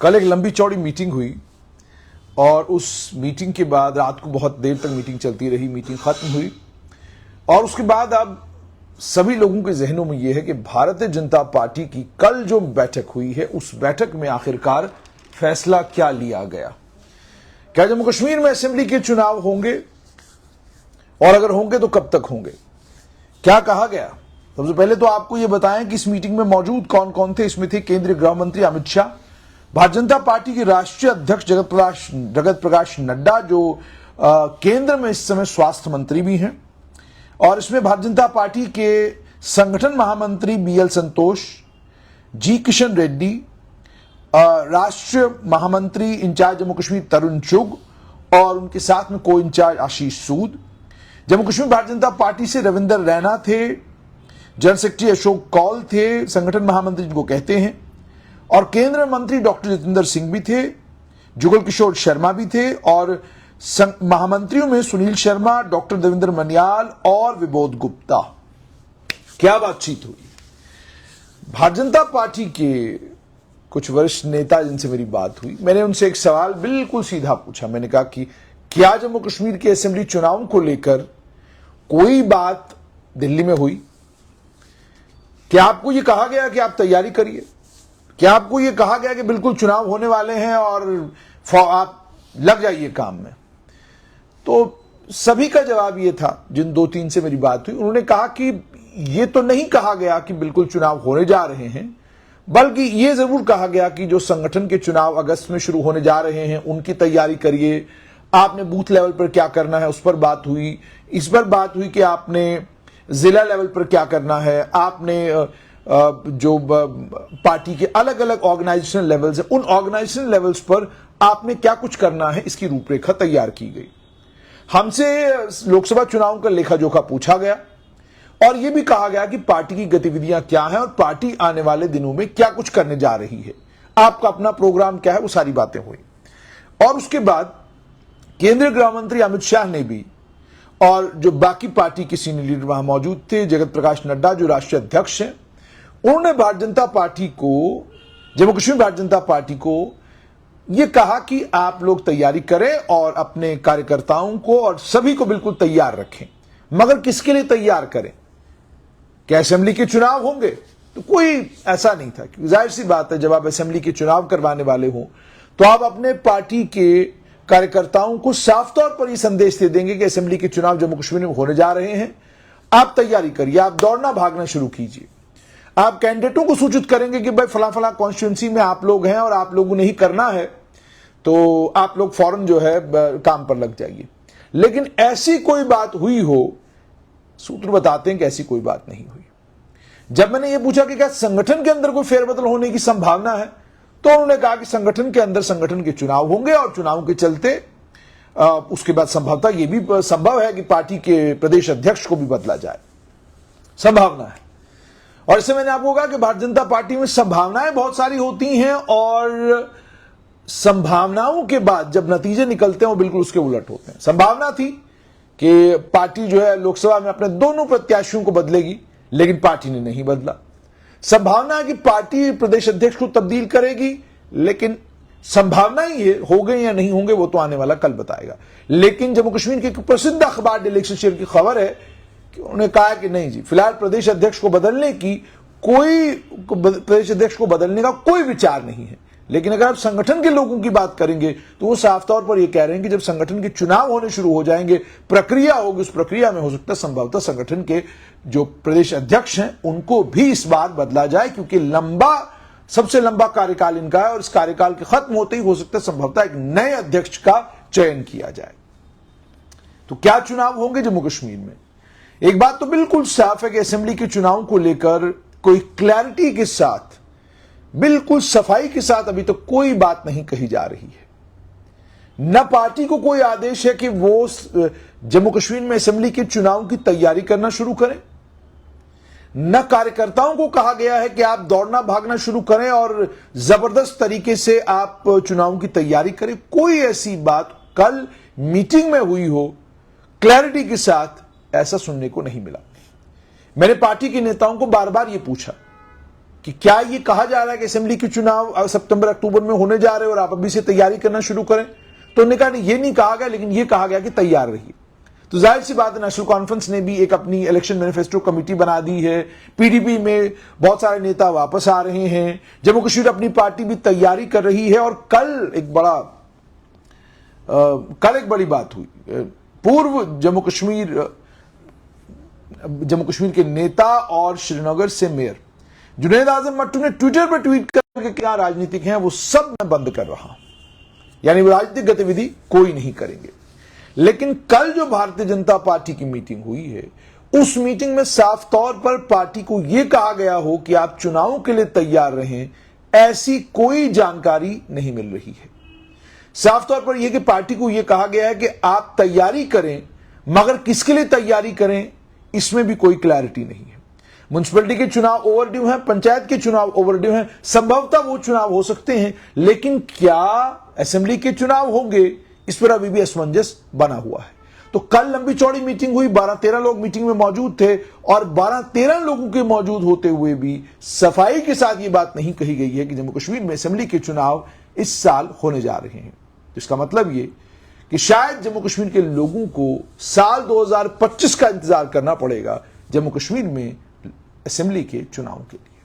कल एक लंबी चौड़ी मीटिंग हुई और उस मीटिंग के बाद रात को बहुत देर तक मीटिंग चलती रही, मीटिंग खत्म हुई और उसके बाद अब सभी लोगों के जहनों में यह है कि भारतीय जनता पार्टी की कल जो बैठक हुई है उस बैठक में आखिरकार फैसला क्या लिया गया। क्या जम्मू कश्मीर में असेंबली के चुनाव होंगे और अगर होंगे तो कब तक होंगे, क्या कहा गया। सबसे पहले तो आपको यह बताएं कि इस मीटिंग में मौजूद कौन कौन थे। इसमें थे केंद्रीय गृह मंत्री अमित शाह, भारतीय जनता पार्टी के राष्ट्रीय अध्यक्ष जगत प्रकाश नड्डा जो केंद्र में इस समय स्वास्थ्य मंत्री भी हैं, और इसमें भारतीय जनता पार्टी के संगठन महामंत्री बीएल संतोष, जी किशन रेड्डी, राष्ट्रीय महामंत्री इंचार्ज जम्मू कश्मीर तरुण चुग और उनके साथ में को इंचार्ज आशीष सूद। जम्मू कश्मीर भारतीय जनता पार्टी से रविंदर रैना थे, जनरल सेक्रेटरी अशोक कौल थे, संगठन महामंत्री जिनको कहते हैं, और केंद्रीय मंत्री डॉक्टर जितेंद्र सिंह भी थे, जुगल किशोर शर्मा भी थे, और महामंत्रियों में सुनील शर्मा, डॉक्टर देवेंद्र मनियाल और विबोध गुप्ता। क्या बातचीत हुई। भारतीय जनता पार्टी के कुछ वरिष्ठ नेता जिनसे मेरी बात हुई, मैंने उनसे एक सवाल बिल्कुल सीधा पूछा। मैंने कहा कि क्या जम्मू कश्मीर के असेंबली चुनाव को लेकर कोई बात दिल्ली में हुई? क्या आपको यह कहा गया कि आप तैयारी करिए? क्या आपको यह कहा गया कि बिल्कुल चुनाव होने वाले हैं और आप लग जाइए काम में? तो सभी का जवाब यह था, जिन दो तीन से मेरी बात हुई, उन्होंने कहा कि यह तो नहीं कहा गया कि बिल्कुल चुनाव होने जा रहे हैं, बल्कि यह जरूर कहा गया कि जो संगठन के चुनाव अगस्त में शुरू होने जा रहे हैं उनकी तैयारी करिए। आपने बूथ लेवल पर क्या करना है उस पर बात हुई। इस पर बात हुई कि आपने जिला लेवल पर क्या करना है, आपने जो पार्टी के अलग अलग ऑर्गेनाइजेशन लेवल्स है उन ऑर्गेनाइजेशन लेवल्स पर आपने क्या कुछ करना है, इसकी रूपरेखा तैयार की गई। हमसे लोकसभा चुनाव का लेखा जोखा पूछा गया और यह भी कहा गया कि पार्टी की गतिविधियां क्या हैं और पार्टी आने वाले दिनों में क्या कुछ करने जा रही है, आपका अपना प्रोग्राम क्या है, वो सारी बातें हुई। और उसके बाद केंद्रीय गृह मंत्री अमित शाह ने भी, और जो बाकी पार्टी के सीनियर लीडर वहां मौजूद थे, जगत प्रकाश नड्डा जो राष्ट्रीय अध्यक्ष हैं, उन्होंने भारतीय जनता पार्टी को, जम्मू कश्मीर भारतीय जनता पार्टी को यह कहा कि आप लोग तैयारी करें और अपने कार्यकर्ताओं को और सभी को बिल्कुल तैयार रखें। मगर किसके लिए तैयार करें? क्या असेंबली के चुनाव होंगे? तो कोई ऐसा नहीं था, क्योंकि जाहिर सी बात है जब आप असेंबली के चुनाव करवाने वाले हो तो आप अपने पार्टी के कार्यकर्ताओं को साफ तौर पर यह संदेश दे देंगे कि असेंबली के चुनाव जम्मू कश्मीर में होने जा रहे हैं, आप तैयारी करिए, आप दौड़ना भागना शुरू कीजिए। आप कैंडिडेटों को सूचित करेंगे कि भाई फला फला कॉन्स्टिट्यूंसी में आप लोग हैं और आप लोगों ने ही करना है, तो आप लोग फौरन जो है काम पर लग जाइए। लेकिन ऐसी कोई बात हुई हो, सूत्र बताते हैं कि ऐसी कोई बात नहीं हुई। जब मैंने यह पूछा कि क्या संगठन के अंदर कोई फेरबदल होने की संभावना है, तो उन्होंने कहा कि संगठन के अंदर संगठन के चुनाव होंगे और चुनाव के चलते उसके बाद संभवतः यह भी संभव है कि पार्टी के प्रदेश अध्यक्ष को भी बदला जाए, संभावना है। और इससे मैंने आपको कहा कि भारतीय जनता पार्टी में संभावनाएं बहुत सारी होती हैं और संभावनाओं के बाद जब नतीजे निकलते हैं वो बिल्कुल उसके उलट होते हैं। संभावना थी कि पार्टी जो है लोकसभा में अपने दोनों प्रत्याशियों को बदलेगी, लेकिन पार्टी ने नहीं बदला। संभावना है कि पार्टी प्रदेश अध्यक्ष को तब्दील करेगी, लेकिन संभावना ही है, हो गए या नहीं होंगे वो तो आने वाला कल बताएगा। लेकिन जम्मू कश्मीर के एक प्रसिद्ध अखबार डेली एक्सेलसियर की खबर है कि उन्होंने कहा कि नहीं जी, फिलहाल प्रदेश अध्यक्ष को बदलने का कोई विचार नहीं है। लेकिन अगर आप संगठन के लोगों की बात करेंगे तो वो साफ तौर पर यह कह रहे हैं कि जब संगठन के चुनाव होने शुरू हो जाएंगे, प्रक्रिया होगी, उस प्रक्रिया में हो सकता है संभवतः संगठन के जो प्रदेश अध्यक्ष हैं उनको भी इस बार बदला जाए, क्योंकि सबसे लंबा कार्यकाल इनका है और इस कार्यकाल के खत्म होते ही हो सकता है संभवतः एक नए अध्यक्ष का चयन किया जाए। तो क्या चुनाव होंगे जम्मू कश्मीर में? एक बात तो बिल्कुल साफ है कि असेंबली के चुनाव को लेकर कोई क्लैरिटी के साथ, बिल्कुल सफाई के साथ अभी तक कोई बात नहीं कही जा रही है। न पार्टी को कोई आदेश है कि वो जम्मू कश्मीर में असेंबली के चुनाव की तैयारी करना शुरू करें, न कार्यकर्ताओं को कहा गया है कि आप दौड़ना भागना शुरू करें और जबरदस्त तरीके से आप चुनाव की तैयारी करें। कोई ऐसी बात कल मीटिंग में हुई हो क्लैरिटी के साथ, ऐसा सुनने को नहीं मिला। मैंने पार्टी के नेताओं को बार बार यह पूछा कि क्या ये कहा जा रहा है कि असेंबली के चुनाव सितंबर अक्टूबर में होने जा रहे हैं और आप अभी से तैयारी करना शुरू करें? तो उन्होंने कहा ये नहीं कहा गया, लेकिन ये कहा गया कि तैयार रहिए। तो जाहिर सी बात है, नेशनल कॉन्फ्रेंस ने भी एक अपनी इलेक्शन मैनिफेस्टो कमेटी बना दी है। पीडीपी में बहुत सारे नेता वापस आ रहे हैं। जम्मू कश्मीर अपनी पार्टी भी तैयारी कर रही है। और कल एक बड़ी बात हुई। पूर्व जम्मू कश्मीर के नेता और श्रीनगर से मेयर जुनैद आजम मट्टू ने ट्विटर पर ट्वीट करके क्या राजनीतिक हैं वो सब मैं बंद कर रहा हूं, यानी वो राजनीतिक गतिविधि कोई नहीं करेंगे। लेकिन कल जो भारतीय जनता पार्टी की मीटिंग हुई है, उस मीटिंग में साफ तौर पर पार्टी को यह कहा गया हो कि आप चुनावों के लिए तैयार रहें, ऐसी कोई जानकारी नहीं मिल रही है। साफ तौर पर यह कि पार्टी को यह कहा गया है कि आप तैयारी करें, मगर किसके लिए तैयारी करें इसमें भी कोई क्लैरिटी नहीं है। म्युनिसिपैलिटी के चुनाव ओवरड्यू हैं, पंचायत के चुनाव ओवरड्यू हैं, संभवतः वो चुनाव हो सकते हैं, लेकिन क्या असेंबली के चुनाव होंगे इस पर अभी भी असमंजस बना हुआ है। तो कल लंबी चौड़ी मीटिंग हुई, 12-13 लोग मीटिंग में मौजूद थे और 12-13 लोगों के मौजूद होते हुए भी सफाई के साथ यह बात नहीं कही गई है कि जम्मू कश्मीर में असेंबली के चुनाव इस साल होने जा रहे हैं। इसका मतलब यह कि शायद जम्मू कश्मीर के लोगों को साल 2025 का इंतजार करना पड़ेगा जम्मू कश्मीर में असेंबली के चुनाव के लिए।